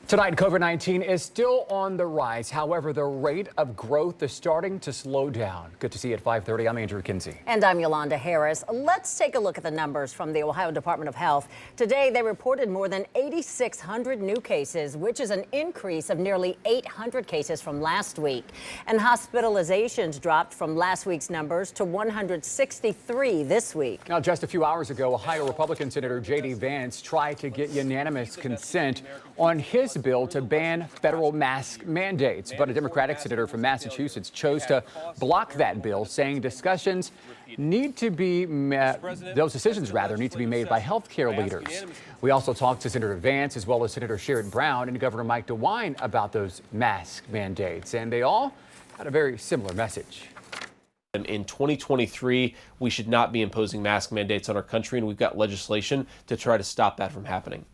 Tonight, COVID-19 is still on the rise. However, the rate of growth is starting to slow down. Good to see you at 5:30. I'm Andrew Kinsey. And I'm Yolanda Harris. Let's take a look at the numbers from the Ohio Department of Health. Today, they reported more than 8,600 new cases, which is an increase of nearly 800 cases from last week. And hospitalizations dropped from last week's numbers to 163 this week. Now, just a few hours ago, Ohio Republican Senator JD Vance tried to get unanimous consent on his bill to ban federal mask mandates. But a Democratic senator from Massachusetts chose to block that bill, saying discussions need to be those decisions need to be made by healthcare leaders. We also talked to Senator Vance as well as Senator Sherrod Brown and Governor Mike DeWine about those mask mandates, and they all had a very similar message. In 2023, we should not be imposing mask mandates on our country, and we've got legislation to try to stop that from happening.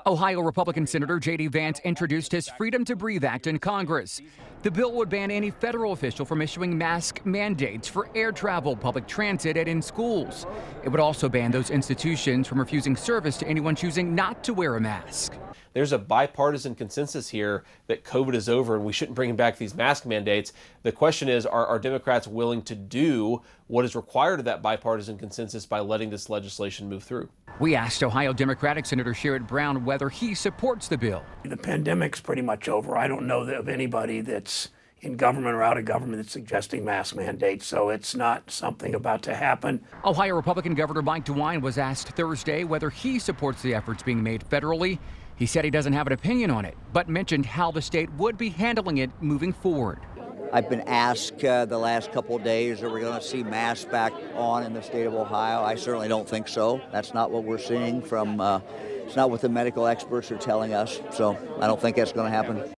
Ohio Republican Senator JD Vance introduced his Freedom to Breathe Act in Congress. The bill would ban any federal official from issuing mask mandates for air travel, public transit, and in schools. It would also ban those institutions from refusing service to anyone choosing not to wear a mask. There's a bipartisan consensus here that COVID is over and we shouldn't bring back these mask mandates. The question is, are Democrats willing to do what is required of that bipartisan consensus by letting this legislation move through? We asked Ohio Democratic Senator Sherrod Brown whether he supports the bill. The pandemic's pretty much over. I don't know of anybody that's in government or out of government that's suggesting mask mandates, so it's not something about to happen. Ohio Republican Governor Mike DeWine was asked Thursday whether he supports the efforts being made federally. He said he doesn't have an opinion on it, but mentioned how the state would be handling it moving forward. I've been asked the last couple of days, are we going to see masks back on in the state of Ohio? I certainly don't think so. That's not what we're seeing from, it's not what the medical experts are telling us, so I don't think that's going to happen.